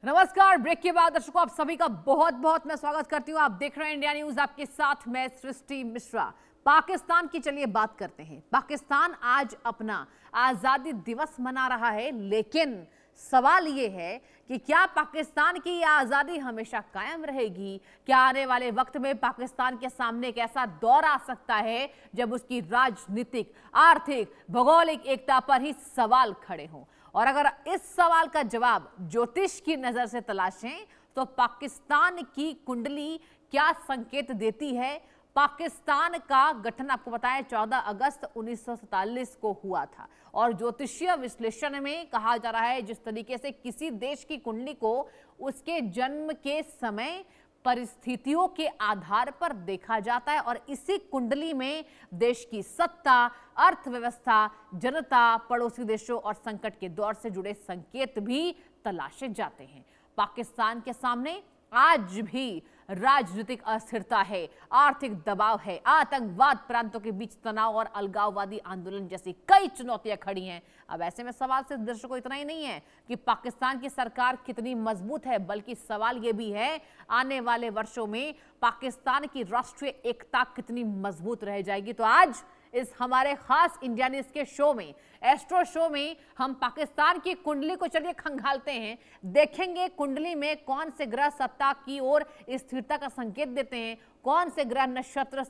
नमस्कार। ब्रेक के बाद दर्शकों आप सभी का बहुत बहुत मैं स्वागत करती हूँ। आप देख रहे हैं इंडिया न्यूज, आपके साथ मैं सृष्टि मिश्रा। पाकिस्तान की चलिए बात करते हैं। पाकिस्तान आज अपना आजादी दिवस मना रहा है, लेकिन सवाल ये है कि क्या पाकिस्तान की आजादी हमेशा कायम रहेगी? क्या आने वाले वक्त में पाकिस्तान के सामने एक ऐसा दौर आ सकता है जब उसकी राजनीतिक, आर्थिक, भौगोलिक एकता पर ही सवाल खड़े हों? और अगर इस सवाल का जवाब ज्योतिष की नजर से तलाशें तो पाकिस्तान की कुंडली क्या संकेत देती है? पाकिस्तान का गठन आपको बताएं 14 अगस्त 1947 को हुआ था और ज्योतिषीय विश्लेषण में कहा जा रहा है जिस तरीके से किसी देश की कुंडली को उसके जन्म के समय परिस्थितियों के आधार पर देखा जाता है और इसी कुंडली में देश की सत्ता, अर्थव्यवस्था, जनता, पड़ोसी देशों और संकट के दौर से जुड़े संकेत भी तलाशे जाते हैं। पाकिस्तान के सामने आज भी राजनीतिक अस्थिरता है, आर्थिक दबाव है, आतंकवाद, प्रांतों के बीच तनाव और अलगाववादी आंदोलन जैसी कई चुनौतियां खड़ी हैं। अब ऐसे में सवाल सिर्फ दर्शकों को इतना ही नहीं है कि पाकिस्तान की सरकार कितनी मजबूत है, बल्कि सवाल यह भी है आने वाले वर्षों में पाकिस्तान की राष्ट्रीय एकता कितनी मजबूत रह जाएगी। तो आज इस हमारे खास इंडिया न्यूज के शो में, एस्ट्रो शो में, हम पाकिस्तान की कुंडली को चलिए खंगालते हैं। देखेंगे कुंडली में कौन से ग्रह सत्ता की ओर स्थिरता का संकेत देते हैं, कौन से ग्रह नक्षत्र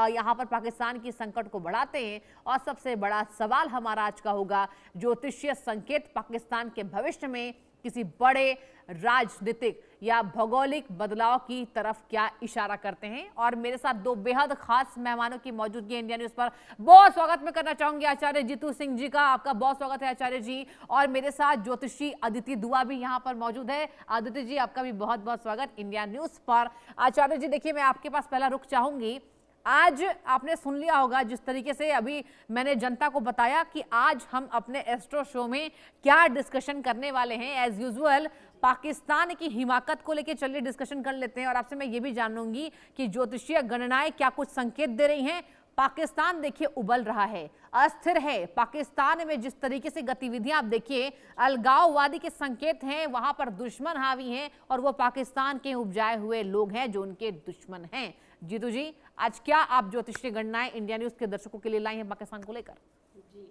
यहां पर पाकिस्तान की संकट को बढ़ाते हैं। और सबसे बड़ा सवाल हमारा आज का होगा, ज्योतिषीय संकेत पाकिस्तान के भविष्य में किसी बड़े राजनीतिक या भौगोलिक बदलाव की तरफ क्या इशारा करते हैं। और मेरे साथ दो बेहद खास मेहमानों की मौजूदगी इंडिया न्यूज पर। बहुत स्वागत मैं करना चाहूंगी आचार्य जीतू सिंह जी का। आपका बहुत स्वागत है आचार्य जी। और मेरे साथ ज्योतिषी अदिति दुआ भी यहाँ पर मौजूद है। अदिति जी, आपका भी बहुत बहुत स्वागत इंडिया न्यूज पर। आचार्य जी, देखिए मैं आपके पास पहला रुख चाहूंगी। आज आपने सुन लिया होगा जिस तरीके से अभी मैंने जनता को बताया कि आज हम अपने एस्ट्रो शो में क्या डिस्कशन करने वाले हैं। एज यूजुअल पाकिस्तान की हिमाकत को लेकर चलिए डिस्कशन कर लेते हैं और आपसे मैं ये भी जानूंगी कि ज्योतिषीय गणनाएं क्या कुछ संकेत दे रही हैं। पाकिस्तान देखिए उबल रहा है, अस्थिर है। पाकिस्तान में जिस तरीके से गतिविधियां आप देखिए, अलगाववादी के संकेत हैं, वहां पर दुश्मन हावी हैं और वो पाकिस्तान के उपजाए हुए लोग हैं जो उनके दुश्मन हैं। जीतू जी, आज क्या आप ज्योतिषीय गणनाएं इंडिया न्यूज के दर्शकों के लिए लाई हैं पाकिस्तान को लेकर? जी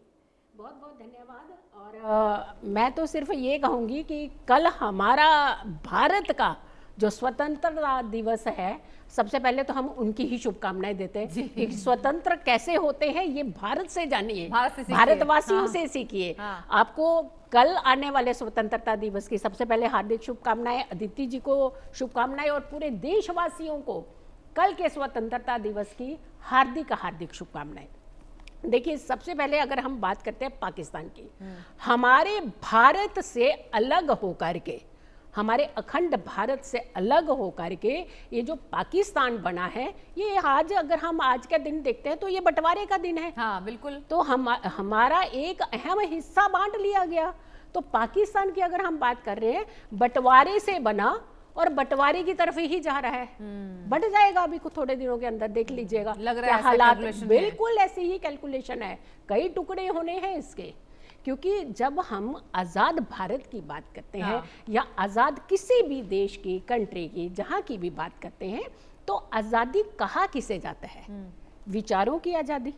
बहुत बहुत धन्यवाद। और मैं तो सिर्फ ये कहूँगी कि कल हमारा भारत का जो स्वतंत्रता दिवस है, सबसे पहले तो हम उनकी ही शुभकामनाएं देते हैं कि स्वतंत्र कैसे होते हैं ये भारत से जानिए, भारतवासियों से सीखिए। आपको कल आने वाले स्वतंत्रता दिवस की सबसे पहले हार्दिक शुभकामनाएं। अदिति जी को शुभकामनाएं और पूरे देशवासियों को कल के स्वतंत्रता दिवस की हार्दिक हार्दिक शुभकामनाएं। देखिए, सबसे पहले अगर हम बात करते हैं पाकिस्तान की, हमारे भारत से अलग होकर के, हमारे अखंड भारत से अलग होकर के ये जो पाकिस्तान बना है, ये आज अगर हम आज का दिन देखते हैं तो ये बंटवारे का दिन है। हाँ बिल्कुल। तो हमारा एक अहम हिस्सा बांट लिया गया। तो पाकिस्तान की अगर हम बात कर रहे हैं, बंटवारे से बना और बंटवारे की तरफ ही जा रहा है। बढ़ जाएगा अभी कुछ थोड़े दिनों के अंदर, देख लीजिएगा लग रहा है हालात। बिल्कुल ऐसे ही कैलकुलेशन है, कई टुकड़े होने हैं इसके। क्योंकि जब हम आज़ाद भारत की बात करते हैं या आज़ाद किसी भी देश की, कंट्री की, जहाँ की भी बात करते हैं, तो आज़ादी कहाँ किसे जाता है? विचारों की आज़ादी,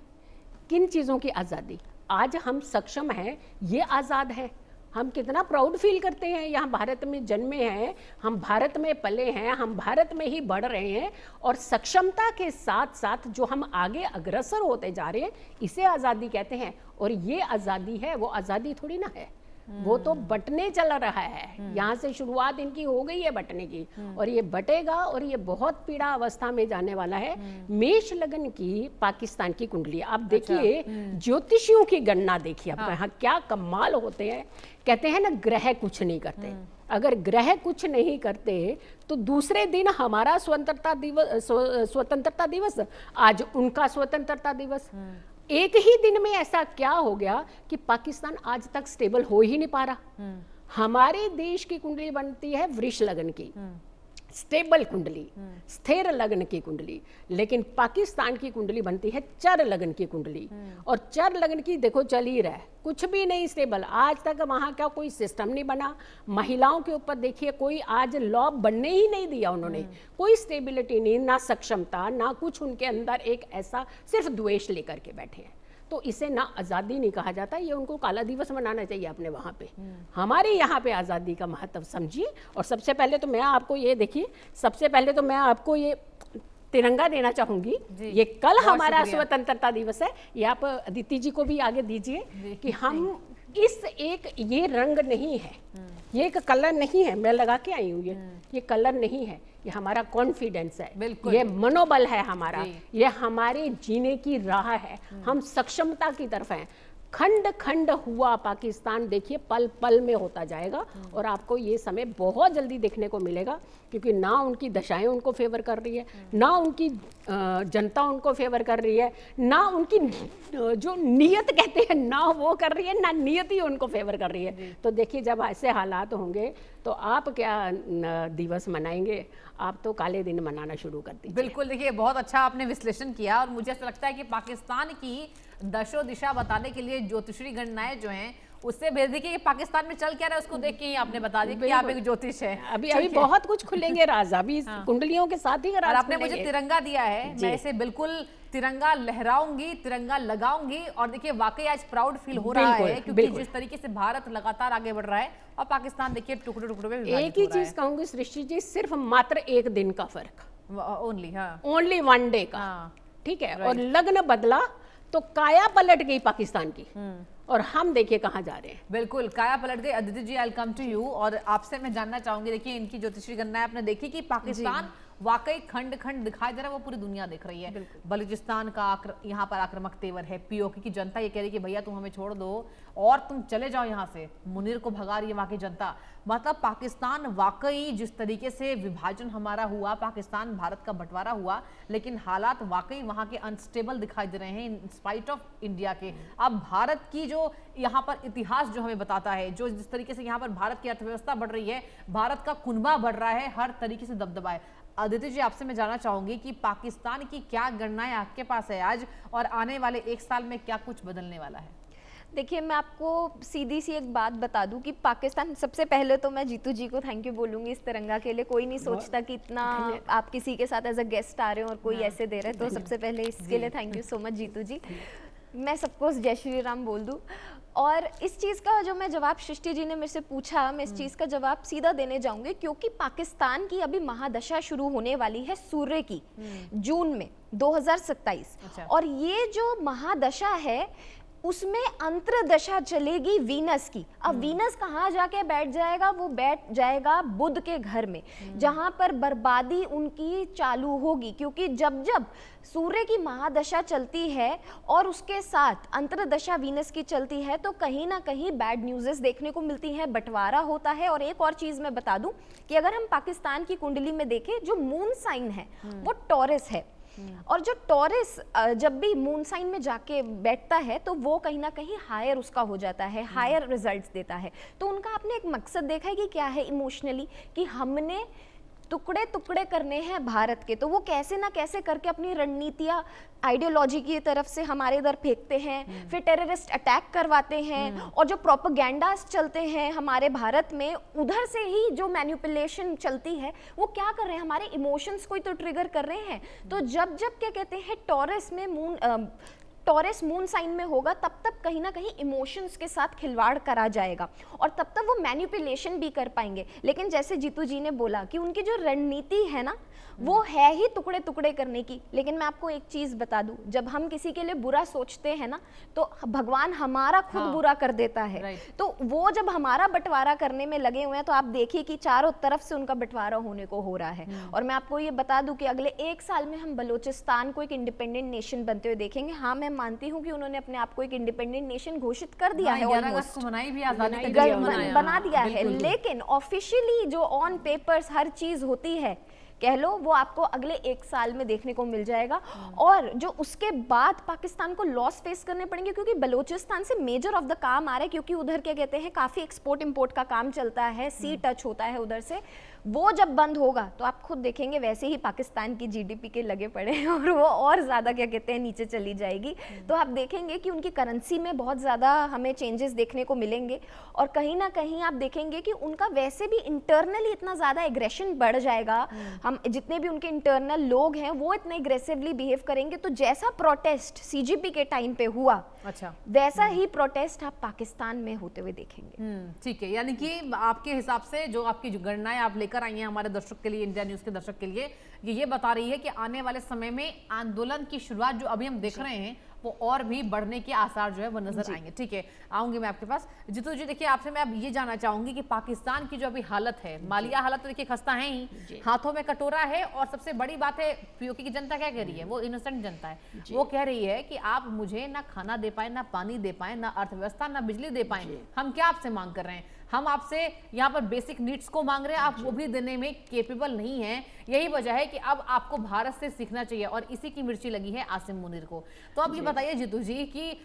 किन चीज़ों की आज़ादी? आज हम सक्षम हैं, ये आज़ाद है। हम कितना प्राउड फील करते हैं, यहाँ भारत में जन्मे हैं, हम भारत में पले हैं, हम भारत में ही बढ़ रहे हैं। और सक्षमता के साथ साथ जो हम आगे अग्रसर होते जा रहे हैं, इसे आज़ादी कहते हैं। और ये आज़ादी है, वो आज़ादी थोड़ी ना है, वो तो बंटने चल रहा है। यहाँ से शुरुआत इनकी हो गई है बंटने की, और ये बटेगा और ये बहुत पीड़ा अवस्था में जाने वाला है। मेष लगन की पाकिस्तान की कुंडली आप देखिए, ज्योतिषियों की गणना देखिए, अब यहाँ क्या कमाल होते हैं। कहते हैं ना, ग्रह कुछ नहीं करते। अगर ग्रह कुछ नहीं करते तो दूसरे दिन हमारा स्वतंत्रता दिवस, आज उनका स्वतंत्रता दिवस। एक ही दिन में ऐसा क्या हो गया कि पाकिस्तान आज तक स्टेबल हो ही नहीं पा रहा। हमारे देश की कुंडली बनती है वृष लगन की, स्टेबल कुंडली, स्थिर लग्न की कुंडली। लेकिन पाकिस्तान की कुंडली बनती है चर लग्न की कुंडली, और चर लग्न की देखो चल ही रहा है, कुछ भी नहीं स्टेबल। आज तक वहाँ का कोई सिस्टम नहीं बना। महिलाओं के ऊपर देखिए कोई आज लॉ बनने ही नहीं दिया उन्होंने, कोई स्टेबिलिटी नहीं, ना सक्षमता, ना कुछ उनके अंदर एक ऐसा, सिर्फ द्वेष लेकर के बैठे हैं। तो इसे ना आज़ादी नहीं कहा जाता, ये उनको काला दिवस मनाना चाहिए अपने वहाँ पे। हमारे यहाँ पे आज़ादी का महत्व समझिए। और सबसे पहले तो मैं आपको ये देखिए, सबसे पहले तो मैं आपको ये तिरंगा देना चाहूंगी। ये कल हमारा स्वतंत्रता दिवस है, ये आप अदिति जी को भी आगे दीजिए कि हम इस एक, ये रंग नहीं है, ये एक कलर नहीं है, मैं लगा के आई हूँ, ये कलर नहीं है, ये हमारा कॉन्फिडेंस है, ये मनोबल है हमारा, ये हमारे जीने की राह है, हम सक्षमता की तरफ हैं। खंड खंड हुआ पाकिस्तान देखिए पल पल में होता जाएगा, और आपको ये समय बहुत जल्दी देखने को मिलेगा, क्योंकि ना उनकी दशाएं उनको फेवर कर रही है, ना उनकी जनता उनको फेवर कर रही है, ना उनकी जो नियत कहते हैं ना वो कर रही है, ना नियत ही उनको फेवर कर रही है। तो देखिए जब ऐसे हालात होंगे तो आप क्या दिवस मनाएंगे, आप तो काले दिन मनाना शुरू कर दीजिए। बिल्कुल, देखिए बहुत अच्छा आपने विश्लेषण किया, और मुझे ऐसा लगता है कि पाकिस्तान की दशो दिशा बताने के लिए ज्योतिषी गणनाएं जो हैं, उससे भेज देखिए कि पाकिस्तान में चल क्या रहा है उसको देख के ही आपने बता दिया कि आप एक ज्योतिष है। अभी बहुत कुछ खुलेंगे राज, अभी कुंडलियों के साथ ही राज। और आपने मुझे तिरंगा दिया है, मैं इसे बिल्कुल तिरंगा लहराऊंगी, तिरंगा लगाऊंगी। और देखिए वाकई आज प्राउड फील हो रहा है, क्योंकि जिस तरीके से भारत लगातार आगे बढ़ रहा है और पाकिस्तान देखिए टुकड़े टुकड़े में विभाजित हो रहा है। एक ही चीज कहूंगी सृष्टि जी, सिर्फ मात्र एक दिन का फर्क, ओनली वन डे का, ठीक है। और लग्न बदला तो काया पलट गई पाकिस्तान की, और हम देखिए कहाँ जा रहे हैं। बिल्कुल काया पलट गई। Aditi ji, I will come to you, और आपसे मैं जानना चाहूंगी, देखिए इनकी ज्योतिषी गणना आपने देखी कि पाकिस्तान वाकई खंड खंड दिखाई दे रहा है, वो पूरी दुनिया देख रही है। बलूचिस्तान का यहाँ पर आक्रामक तेवर है, पीओके की जनता ये कह रही है कि भैया तुम हमें छोड़ दो और तुम चले जाओ यहाँ से, मुनीर को भगा रही है वहाँ की जनता। मतलब पाकिस्तान वाकई जिस तरीके से विभाजन हमारा हुआ, पाकिस्तान भारत का बंटवारा हुआ, लेकिन हालात वाकई वहाँ के अनस्टेबल दिखाई दे रहे हैं इन स्पाइट ऑफ इंडिया के। अब भारत की जो यहाँ पर इतिहास जो हमें बताता है, जो जिस तरीके से यहाँ पर भारत की अर्थव्यवस्था बढ़ रही है, भारत का कुनबा बढ़ रहा है, हर तरीके से दबदबा है। अदिति जी, आपसे मैं जानना चाहूंगी कि पाकिस्तान की क्या गणनाएं आपके पास है आज, और आने वाले एक साल में क्या कुछ बदलने वाला है? देखिए मैं आपको सीधी सी एक बात बता दूं कि पाकिस्तान, सबसे पहले तो मैं जीतू जी को थैंक यू बोलूंगी इस तिरंगा के लिए। कोई नहीं सोचता कि इतना आप किसी के साथ एज अ गेस्ट आ रहे हो और कोई ऐसे दे रहे हैं, तो सबसे पहले इसके लिए thank you so much Jeetu ji. मैं सबको जय श्री राम बोल दूं। और इस चीज़ का जो मैं जवाब सृष्टि जी ने मेरे से पूछा, मैं इस चीज़ का जवाब सीधा देने जाऊंगी, क्योंकि पाकिस्तान की अभी महादशा शुरू होने वाली है सूर्य की, जून में 2027। और ये जो महादशा है उसमें अंतर्दशा चलेगी वीनस की। अब वीनस कहाँ जाके बैठ जाएगा? वो बैठ जाएगा बुध के घर में, जहाँ पर बर्बादी उनकी चालू होगी। क्योंकि जब जब सूर्य की महादशा चलती है और उसके साथ अंतर्दशा वीनस की चलती है, तो कहीं ना कहीं बैड न्यूज़ेस देखने को मिलती हैं, बंटवारा होता है। और एक और चीज़ मैं बता दूं कि अगर हम पाकिस्तान की कुंडली में देखें, जो मून साइन है वो टॉरस है, और जो टॉरस जब भी मून साइन में जाके बैठता है तो वो कहीं ना कहीं हायर उसका हो जाता है, हायर रिजल्ट्स देता है। तो उनका आपने एक मकसद देखा है कि क्या है इमोशनली, कि हमने टुकड़े टुकड़े करने हैं भारत के, तो वो कैसे ना कैसे करके अपनी रणनीतियाँ आइडियोलॉजी की तरफ से हमारे इधर फेंकते हैं, फिर टेररिस्ट अटैक करवाते हैं, और जो प्रोपेगेंडास चलते हैं हमारे भारत में, उधर से ही जो मैनिपुलेशन चलती है, वो क्या कर रहे हैं, हमारे इमोशंस को ही तो ट्रिगर कर रहे हैं। तो जब जब क्या कहते हैं टॉरस मून साइन में होगा, तब तक कहीं ना कहीं इमोशंस के साथ खिलवाड़ करा जाएगा, और तब तक वो मैनिपुलेशन भी कर पाएंगे। लेकिन जैसे जीतू जी ने बोला कि उनकी जो रणनीति है ना, वो है ही टुकड़े टुकड़े करने की। लेकिन मैं आपको एक चीज बता दूं, जब हम किसी के लिए बुरा सोचते हैं ना, तो भगवान हमारा खुद बुरा कर देता है। तो वो जब हमारा बंटवारा करने में लगे हुए हैं, तो आप देखिए कि चारों तरफ से उनका बंटवारा होने को हो रहा है। और मैं आपको ये बता दूं कि अगले एक साल में हम बलूचिस्तान को एक इंडिपेंडेंट नेशन बनते हुए देखेंगे। हाँ, मैं मानती हूँ कि उन्होंने अपने आप को एक इंडिपेंडेंट नेशन घोषित कर दिया है, बना दिया है, लेकिन ऑफिशियली जो ऑन पेपर्स हर चीज होती है कह लो, वो आपको अगले 1 साल में देखने को मिल जाएगा। और जो उसके बाद पाकिस्तान को लॉस फेस करने पड़ेंगे, क्योंकि बलूचिस्तान से मेजर ऑफ द काम आ रहा है, क्योंकि उधर क्या कहते हैं काफ़ी एक्सपोर्ट इंपोर्ट का काम चलता है, सी टच होता है उधर से। वो जब बंद होगा तो आप खुद देखेंगे वैसे ही पाकिस्तान की जीडीपी के लगे पड़े हैं और वो और ज़्यादा क्या कहते हैं नीचे चली जाएगी। तो आप देखेंगे कि उनकी करेंसी में बहुत ज़्यादा हमें चेंजेस देखने को मिलेंगे, और कहीं ना कहीं आप देखेंगे कि उनका वैसे भी इंटरनली इतना ज़्यादा एग्रेशन बढ़ जाएगा। हम जितने भी उनके इंटरनल लोग हैं वो इतने एग्रेसिवली बिहेव करेंगे, तो जैसा प्रोटेस्ट सीजीपी के टाइम पे हुआ, अच्छा, वैसा ही प्रोटेस्ट आप पाकिस्तान में होते हुए देखेंगे। ठीक है, यानी कि आपके हिसाब से जो आपकी जो गणनाएं आप लेकर आई हैं हमारे दर्शक के लिए, इंडिया न्यूज के दर्शक के लिए, ये बता रही है कि आने वाले समय में आंदोलन की शुरुआत जो अभी हम देख रहे हैं वो और भी बढ़ने के आसार जो है वो नजर आएंगे। ठीक है, आऊंगी मैं आपके पास। जीतू जी, देखिए आपसे मैं अब ये जानना चाहूंगी कि पाकिस्तान की जो अभी हालत है, मालिया हालत तो देखिए खस्ता है ही, हाथों में कटोरा है, और सबसे बड़ी बात है पीओके की जनता क्या कह रही है, वो इनोसेंट जनता है, वो कह रही है कि आप मुझे ना खाना दे पाए, ना पानी दे पाए, ना अर्थव्यवस्था, ना बिजली दे पाए, हम क्या आपसे मांग कर रहे हैं, हम आपसे यहाँ पर बेसिक नीड्स को मांग रहे हैं, आप वो भी देने में केपेबल नहीं है। यही वजह है कि अब आपको भारत से सीखना चाहिए, और इसी की मिर्ची लगी है आसिम मुनीर को। तो अब ये बताइए जीतू जी कि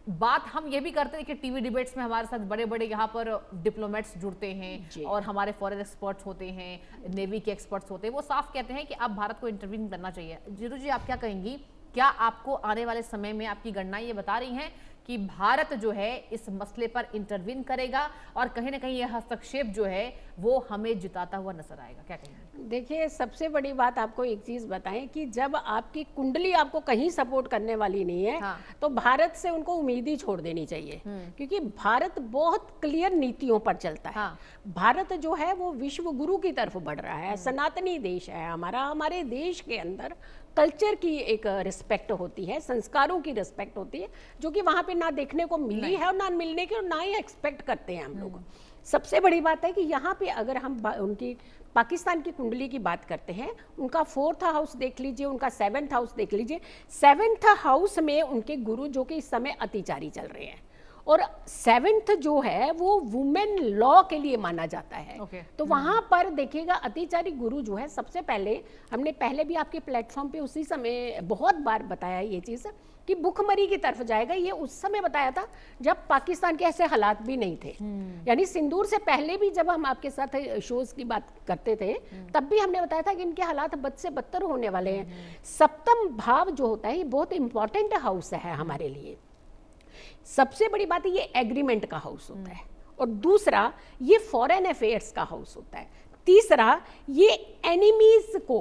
बात हम ये भी करते हैं कि टीवी डिबेट्स में हमारे साथ बड़े बड़े यहाँ पर डिप्लोमेट्स जुड़ते हैं और हमारे फॉरेन एक्सपर्ट्स होते हैं, नेवी के एक्सपर्ट्स होते हैं, वो साफ कहते हैं कि अब भारत को इंटरवीन करना चाहिए। जीतू जी, आप क्या कहेंगी, क्या आपको आने वाले समय में आपकी गणनाएं ये बता रही हैं कि भारत जो है इस मसले पर इंटरवीन करेगा और कहीं ना कहीं यह हस्तक्षेप जो है वो हमें जिताता हुआ नजर आएगा? क्या कहेंगे? देखिए, सबसे बड़ी बात आपको एक चीज बताएं कि जब आपकी कुंडली आपको कहीं सपोर्ट करने वाली नहीं है, हाँ। तो भारत से उनको उम्मीद ही छोड़ देनी चाहिए, क्योंकि भारत बहुत क्लियर नीतियों पर चलता है। हाँ। भारत जो है वो विश्व गुरु की तरफ बढ़ रहा है, सनातनी देश है हमारा। हमारे देश के अंदर कल्चर की एक रिस्पेक्ट होती है, संस्कारों की रिस्पेक्ट होती है, जो कि वहाँ पे ना देखने को मिली है और ना मिलने की, और ना ही एक्सपेक्ट करते हैं हम लोग। सबसे बड़ी बात है कि यहाँ पे अगर हम उनकी पाकिस्तान की कुंडली की बात करते हैं, उनका 4th हाउस देख लीजिए, उनका 7th हाउस देख लीजिए। 7th हाउस में उनके गुरु जो कि इस समय अतिचारी चल रहे हैं, और 7th जो है वो वुमेन लॉ के लिए माना जाता है। तो वहां पर देखिएगा अतिचारी गुरु जो है, सबसे पहले हमने पहले भी आपके प्लेटफॉर्म पे उसी समय बहुत बार बताया ये चीज कि भुखमरी की तरफ जाएगा। ये उस समय बताया था जब पाकिस्तान के ऐसे हालात भी नहीं थे, यानी सिंदूर से पहले भी जब हम आपके साथ शोज की बात करते थे तब भी हमने बताया था कि इनके हालात बद से बदतर होने वाले हैं। 7वां भाव जो होता है ये बहुत इंपॉर्टेंट हाउस है हमारे लिए। सबसे बड़ी बात है ये एग्रीमेंट का हाउस होता है, और दूसरा ये फॉरेन अफेयर्स का हाउस होता है, तीसरा ये एनिमीज को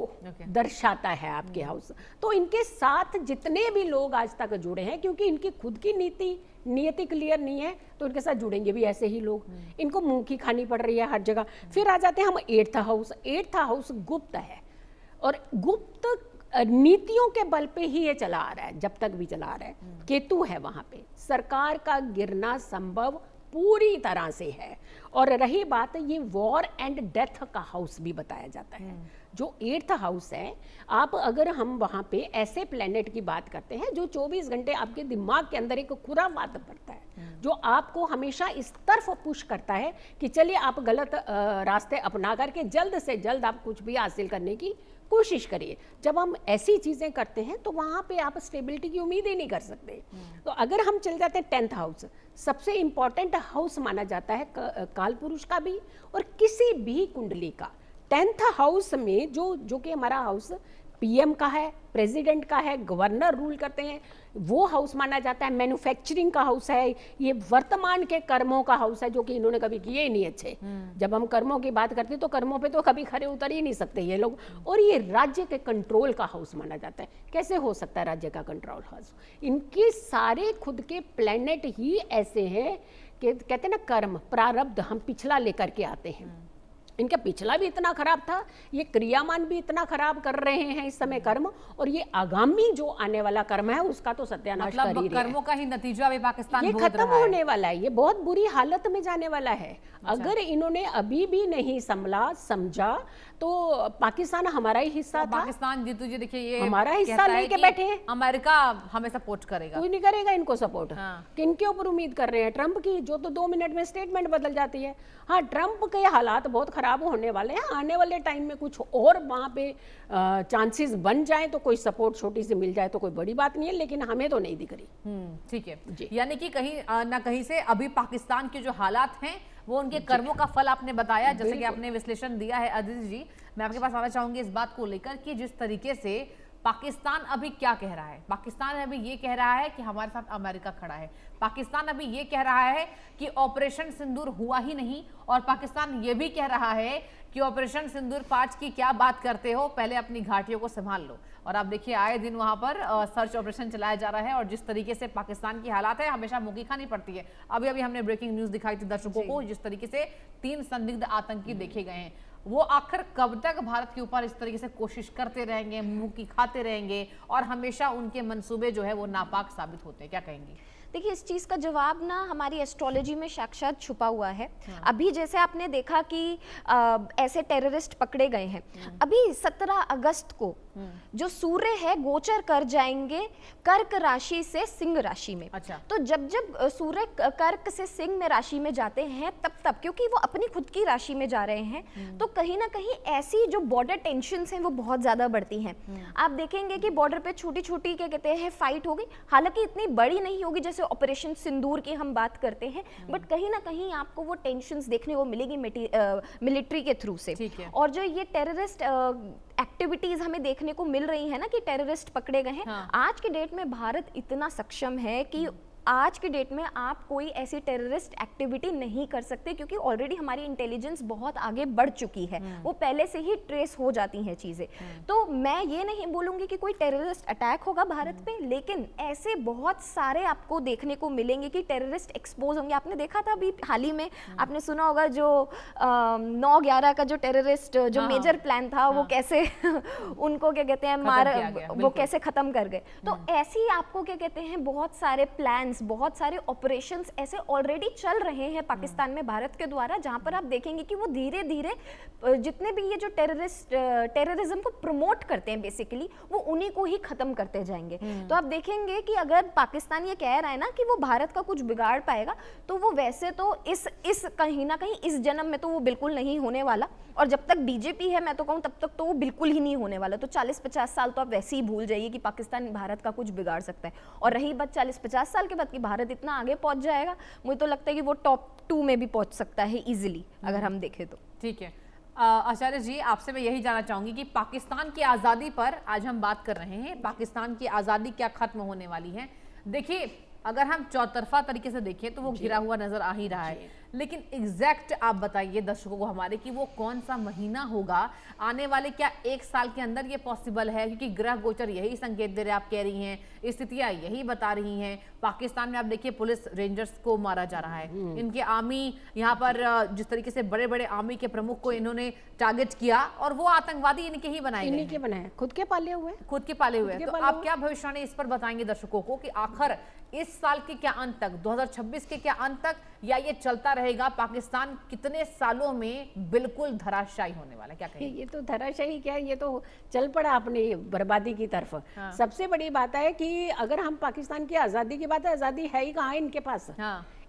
दर्शाता है आपके हाउस। तो इनके साथ जितने भी लोग आज तक जुड़े हैं, क्योंकि इनकी खुद की नियति क्लियर नहीं है, तो इनके साथ जुड़ेंगे भी ऐसे ही लोग। इनको मुंह की खानी पड़ रही है हर जगह। फिर आ जाते हैं हम 8th हाउस। 8th हाउस गुप्त है, और गुप्त नीतियों के बल पे ही ये चला आ रहा है, जब तक भी चला आ रहा है। केतु है वहां पे, सरकार का गिरना संभव पूरी तरह से है। और रही बात ये वॉर एंड डेथ का हाउस भी बताया जाता है, जो 8th हाउस है। आप अगर हम वहां पे ऐसे प्लेनेट की बात करते हैं जो 24 घंटे आपके दिमाग के अंदर एक खुराफात भरता है, जो आपको हमेशा इस तरफ पुश करता है कि चलिए आप गलत रास्ते अपना करके जल्द से जल्द आप कुछ भी हासिल करने की कोशिश करिए। जब हम ऐसी चीजें करते हैं तो वहां पे आप स्टेबिलिटी की उम्मीद ही नहीं कर सकते। तो अगर हम चल जाते हैं 10th हाउस, सबसे इंपॉर्टेंट हाउस माना जाता है काल पुरुष का भी और किसी भी कुंडली का। 10th हाउस में जो कि हमारा हाउस पीएम का है, प्रेसिडेंट का है, गवर्नर रूल करते हैं, वो हाउस माना जाता है। मैन्युफैक्चरिंग का हाउस है, ये वर्तमान के कर्मों का हाउस है, जो कि इन्होंने कभी किए ही नहीं अच्छे। जब हम कर्मों की बात करते हैं तो कर्मों पे तो कभी खरे उतर ही नहीं सकते ये लोग। और ये राज्य के कंट्रोल का हाउस माना जाता है। कैसे हो सकता है राज्य का कंट्रोल हाउस? इनके सारे खुद के प्लैनेट ही ऐसे हैं कि कहते हैं ना कर्म प्रारब्ध हम पिछला लेकर के आते हैं। इनका पिछला भी इतना खराब था, ये क्रियामान भी इतना खराब कर रहे हैं इस समय कर्म, और ये आगामी जो आने वाला कर्म है उसका तो सत्यानाश कर ही रहे हैं। कर्मों का ही नतीजा अभी पाकिस्तान ये खत्म होने वाला है, ये बहुत बुरी हालत में जाने वाला है। अगर इन्होंने अभी भी नहीं समझा तो पाकिस्तान हमारा ही हिस्सा था। पाकिस्तान जीतू जी देखिए ये हमारा हिस्सा लेके बैठे हैं। अमेरिका हमें सपोर्ट करेगा, कोई नहीं करेगा इनको सपोर्ट। किनके ऊपर उम्मीद कर रहे हैं? ट्रंप की, जो तो 2 मिनट में स्टेटमेंट बदल जाती है। हाँ, ट्रंप के हालात बहुत खराब होने वाले हैं। आने वाले टाइम में कुछ और वहाँ पे चांसेस बन जाए तो कोई सपोर्ट छोटी सी मिल जाए तो कोई बड़ी बात नहीं है, लेकिन हमें तो नहीं दिख रही। ठीक है जी। यानी कि कहीं ना कहीं से अभी पाकिस्तान के जो हालात हैं वो उनके कर्मों का फल आपने बताया, जैसे कि आपने विश्लेषण दिया है। अदिति जी, मैं आपके पास आना चाहूंगी इस बात को लेकर कि जिस तरीके से पाकिस्तान अभी क्या कह रहा है, पाकिस्तान अभी ये कह रहा है कि हमारे साथ अमेरिका खड़ा है, पाकिस्तान अभी ये कह रहा है कि ऑपरेशन सिंदूर हुआ ही नहीं, और पाकिस्तान ये भी कह रहा है कि ऑपरेशन सिंदूर 5 की क्या बात करते हो, पहले अपनी घाटियों को संभाल लो। और आप देखिए आए दिन वहां पर सर्च ऑपरेशन चलाया जा रहा है, और जिस तरीके से पाकिस्तान की हालात है हमेशा मुंह की खानी पड़ती है। अभी अभी हमने ब्रेकिंग न्यूज दिखाई थी दर्शकों को, जिस तरीके से 3 संदिग्ध आतंकी देखे गए हैं। वो आखिर कब तक भारत के ऊपर इस तरीके से कोशिश करते रहेंगे, मुंह की खाते रहेंगे, और हमेशा उनके मंसूबे जो है वो नापाक साबित होते हैं? क्या कहेंगी? देखिए, इस चीज़ का जवाब ना हमारी एस्ट्रोलॉजी में साक्षात छुपा हुआ है। अभी जैसे आपने देखा कि ऐसे टेररिस्ट पकड़े गए हैं, अभी 17 अगस्त को जो सूर्य है गोचर कर जाएंगे कर्क राशि से सिंह राशि में। अच्छा। तो जब जब सूर्य कर्क से सिंह में राशि में जाते हैं तब क्योंकि वो अपनी खुद की राशि में जा रहे हैं, तो कहीं ना कहीं ऐसी जो बॉर्डर टेंशन्स हैं वो बहुत ज़्यादा बढ़ती हैं। आप देखेंगे कि बॉर्डर पे छोटी छोटी क्या कहते हैं फाइट होगी, हालांकि इतनी बड़ी नहीं होगी जैसे ऑपरेशन सिंदूर की हम बात करते हैं, बट कहीं ना कहीं आपको वो टेंशन्स देखने को मिलेगी मिलिट्री के थ्रू से। और जो ये टेररिस्ट एक्टिविटीज हमें देखने को मिल रही है ना कि टेररिस्ट पकड़े गए हैं, आज के डेट में भारत इतना सक्षम है कि आज के डेट में आप कोई ऐसी टेररिस्ट एक्टिविटी नहीं कर सकते, क्योंकि ऑलरेडी हमारी इंटेलिजेंस बहुत आगे बढ़ चुकी है, वो पहले से ही ट्रेस हो जाती हैं चीजें। तो मैं ये नहीं बोलूंगी कि कोई टेररिस्ट अटैक होगा भारत पे, लेकिन ऐसे बहुत सारे आपको देखने को मिलेंगे कि टेररिस्ट एक्सपोज होंगे। आपने देखा था अभी हाल ही में, आपने सुना होगा जो 9/11 का जो टेररिस्ट जो मेजर प्लान था, वो कैसे उनको क्या कहते हैं वो कैसे खत्म कर गए। तो ऐसी आपको क्या कहते हैं बहुत सारे प्लान, बहुत सारे ऑपरेशंस ऐसे ऑलरेडी चल रहे हैं पाकिस्तान में भारत के द्वारा, जहां पर आप देखेंगे कि वो धीरे धीरे जितने भी ये जो टेररिज्म को प्रमोट करते हैं बेसिकली, वो उन्हीं को ही खत्म करते जाएंगे। तो आप देखेंगे कि अगर पाकिस्तान ये कह रहा है ना कि वो भारत का कुछ बिगाड़ पाएगा, तो वो वैसे तो इस कहीं ना कहीं इस जन्म में तो वो बिल्कुल नहीं होने वाला, और जब तक बीजेपी है मैं तो कहूँ तब तक तो वो बिल्कुल ही नहीं होने वाला। तो 40-50 साल तो आप वैसे ही भूल जाइए कि पाकिस्तान भारत का कुछ बिगाड़ सकता है। और रही बात 40-50 साल के बाद कि भारत इतना आगे पहुंच जाएगा, मुझे तो लगता है कि वो टॉप 2 में भी पहुंच सकता है इजीली, अगर हम देखें तो। ठीक है आचार्य जी, आपसे मैं यही जानना चाहूंगी कि पाकिस्तान की आज़ादी पर आज हम बात कर रहे हैं, पाकिस्तान की आज़ादी क्या खत्म होने वाली है? देखिए, अगर हम चौतरफा तरीके से देखें तो वो घिरा हुआ नजर आ ही रहा है, लेकिन एग्जैक्ट आप बताइए दर्शकों को हमारे कि वो कौन सा महीना होगा आने वाले, क्या 1 साल के अंदर ये पॉसिबल है? क्योंकि ग्रह गोचर यही संकेत दे रहे, आप कह रही हैं, स्थितियां यही बता रही हैं। पाकिस्तान में आप देखिए पुलिस रेंजर्स को मारा जा रहा है, इनके आर्मी यहाँ पर जिस तरीके से बड़े बड़े आर्मी के प्रमुख को इन्होंने टारगेट किया, और वो आतंकवादी इनके ही बनाए, खुद के पाले हुए तो आप क्या भविष्यवाणी इस पर बताएंगे दर्शकों को कि आखिर इस साल के क्या अंत तक, 2026 के क्या अंत तक, या ये चलता रहेगा? पाकिस्तान कितने सालों में बिल्कुल धराशायी होने वाला है? क्या कहेंगे? ये तो धराशायी क्या है, ये तो चल पड़ा अपनी बर्बादी की तरफ। सबसे बड़ी बात है कि अगर हम पाकिस्तान की आज़ादी की बात है, आज़ादी है ही कहाँ इनके पास।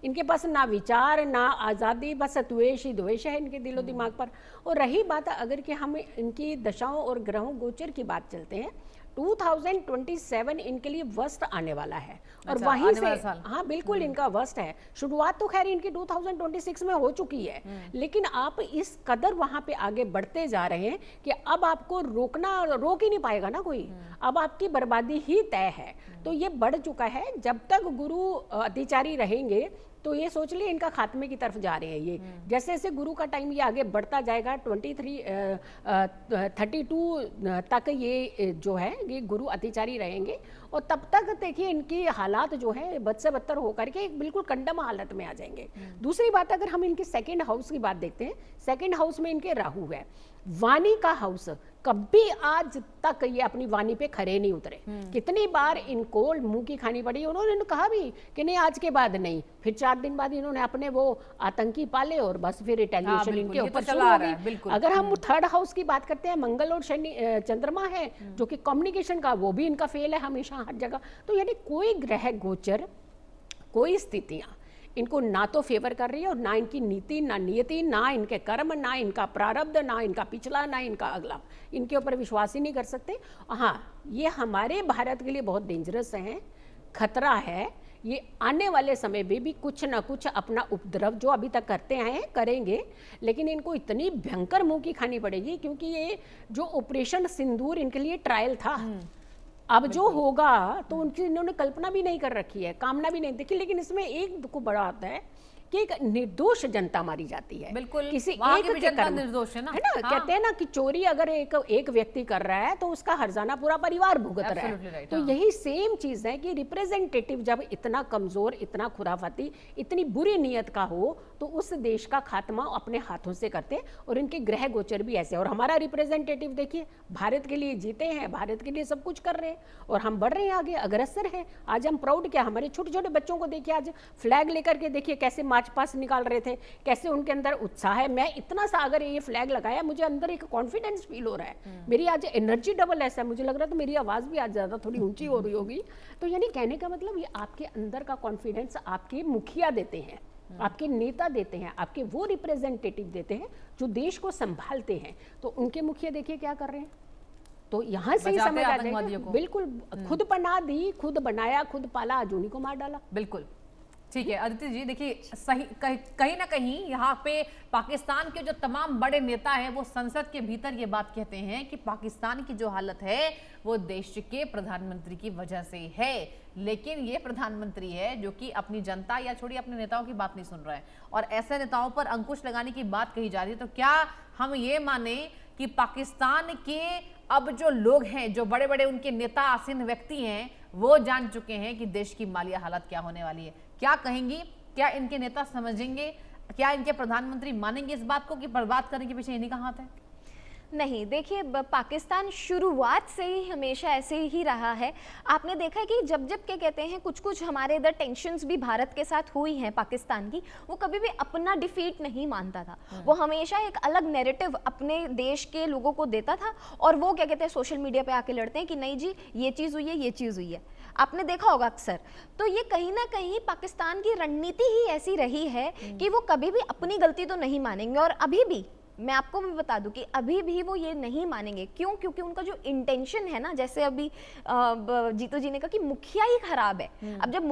इनके पास ना विचार ना आज़ादी, बस द्वेष ही द्वेष है इनके दिलो दिमाग पर। और रही बात अगर कि हम इनकी दशाओं और ग्रहों गोचर की बात चलते हैं, 2027 इनके लिए वर्स्ट आने वाला है। और वहीं से हाँ बिल्कुल इनका वर्स्ट है। शुरुआत तो खैर इनकी 2026 में हो चुकी है, लेकिन आप इस कदर वहां पे आगे बढ़ते जा रहे हैं कि अब आपको रोक ही नहीं पाएगा ना कोई, अब आपकी बर्बादी ही तय है। तो ये बढ़ चुका है। जब तक गुरु अतिचारी रहेंगे तो ये सोच लिए इनका खात्मे की तरफ जा रहे हैं। ये जैसे जैसे गुरु का टाइम ये आगे बढ़ता जाएगा, 32 तक ये जो है ये गुरु अतिचारी रहेंगे, और तब तक देखिए इनकी हालात जो है बद से बदतर होकर के एक बिल्कुल कंडम हालत में आ जाएंगे। दूसरी बात, अगर हम इनके सेकंड हाउस की बात देखते हैं, सेकंड हाउस में इनके राहु है, वाणी का हाउस। कभी आज तक ये अपनी वाणी पे खरे नहीं उतरे। कितनी बार इनको मुंह की खानी पड़ी, उन्होंने कहा भी कि नहीं आज के बाद नहीं, फिर 4 दिन बाद इन्होंने अपने वो आतंकी पाले और बस फिर रिटेलिएशन इनके ऊपर शुरू हो गई। अगर हम थर्ड हाउस की बात करते हैं, मंगल और शनि चंद्रमा है जो कि कम्युनिकेशन का, वो भी इनका फेल है हमेशा हर जगह। तो यानी कोई ग्रह गोचर, कोई स्थितियां इनको ना तो फेवर कर रही है और ना इनकी नीति, ना नियति, ना इनके कर्म, ना इनका प्रारब्ध, ना इनका पिछला, ना इनका अगला, इनके ऊपर विश्वास ही नहीं कर सकते। हाँ, ये हमारे भारत के लिए बहुत डेंजरस है, खतरा है। ये आने वाले समय में भी कुछ ना कुछ अपना उपद्रव जो अभी तक करते आए हैं करेंगे, लेकिन इनको इतनी भयंकर मुंह की खानी पड़ेगी, क्योंकि ये जो ऑपरेशन सिंदूर इनके लिए ट्रायल था, अब जो होगा तो उनकी इन्होंने कल्पना भी नहीं कर रखी है, कामना भी नहीं देखी। लेकिन इसमें एक दुख बड़ा आता है कि एक निर्दोष जनता मारी जाती है। बिल्कुल, किसी वहाँ एक की भी के जनता कर्म, निर्दोष है ना? हाँ। कहते हैं ना कि चोरी अगर एक व्यक्ति कर रहा है तो उसका हर्जाना पूरा परिवार भुगत रहा है। right, तो यही सेम चीज है कि रिप्रेजेंटेटिव जब इतना कमजोर, इतना खुराफाती, इतनी बुरी नीयत का हो तो उस देश का खात्मा अपने हाथों से करते हैं। और इनके ग्रह गोचर भी ऐसे। और हमारा रिप्रेजेंटेटिव देखिए, भारत के लिए जीते हैं, भारत के लिए सब कुछ कर रहे हैं और हम बढ़ रहे हैं आगे, अग्रसर हैं। आज हम प्राउड, क्या हमारे छोटे छोटे बच्चों को देखिए, आज फ्लैग लेकर के देखिए कैसे मार्च पास्ट निकाल रहे थे, कैसे उनके अंदर उत्साह है। मैं इतना सा अगर ये फ्लैग लगाया, मुझे अंदर एक कॉन्फिडेंस फील हो रहा है, मेरी आज एनर्जी डबल ऐसा, मुझे लग रहा था मेरी आवाज भी आज ज्यादा थोड़ी ऊंची हो रही होगी। तो यानी कहने का मतलब ये आपके अंदर का कॉन्फिडेंस आपके मुखिया देते हैं, आपके नेता देते हैं, आपके वो रिप्रेजेंटेटिव देते हैं जो देश को संभालते हैं। तो उनके मुखिया देखिए क्या कर रहे हैं। तो यहाँ से ही समझ आ जाएगा, बिल्कुल खुद पनाह दी, खुद बनाया, खुद पाला, आज उन्हीं को मार डाला। बिल्कुल ठीक है अदिति जी, देखिए सही कहीं ना कहीं यहाँ पे पाकिस्तान के जो तमाम बड़े नेता हैं वो संसद के भीतर ये बात कहते हैं कि पाकिस्तान की जो हालत है वो देश के प्रधानमंत्री की वजह से है। लेकिन ये प्रधानमंत्री है जो कि अपनी जनता या छोड़िए अपने नेताओं की बात नहीं सुन रहा है और ऐसे नेताओं पर अंकुश लगाने की बात कही जा रही है। तो क्या हम ये माने कि पाकिस्तान के अब जो लोग हैं, जो बड़े बड़े उनके नेता आसीन व्यक्ति हैं, वो जान चुके हैं कि देश की मालिया हालत क्या होने वाली है? क्या कहेंगी? क्या इनके नेता समझेंगे? क्या इनके प्रधानमंत्री मानेंगे इस बात को कि बर्बाद करने के पीछे इन्हीं का हाथ है? नहीं, देखिए पाकिस्तान शुरुआत से ही हमेशा ऐसे ही रहा है। आपने देखा है कि जब जब क्या कहते हैं कुछ हमारे इधर टेंशन्स भी भारत के साथ हुई हैं पाकिस्तान की, वो कभी भी अपना डिफीट नहीं मानता था। वो हमेशा एक अलग नैरेटिव अपने देश के लोगों को देता था और वो क्या कहते हैं सोशल मीडिया पे आके लड़ते हैं कि नहीं जी ये चीज़ हुई है, ये चीज़ हुई है। आपने देखा होगा अक्सर। तो ये कहीं ना कहीं पाकिस्तान की रणनीति ही ऐसी रही है कि वो कभी भी अपनी गलती तो नहीं मानेंगे। और अभी भी मैं आपको भी बता दूं कि अभी भी वो ये नहीं मानेंगे। क्यों? क्योंकि उनका जो इंटेंशन है ना, जैसे अभी जीतू जी ने कहा कि मुखिया ही खराब है। अब जब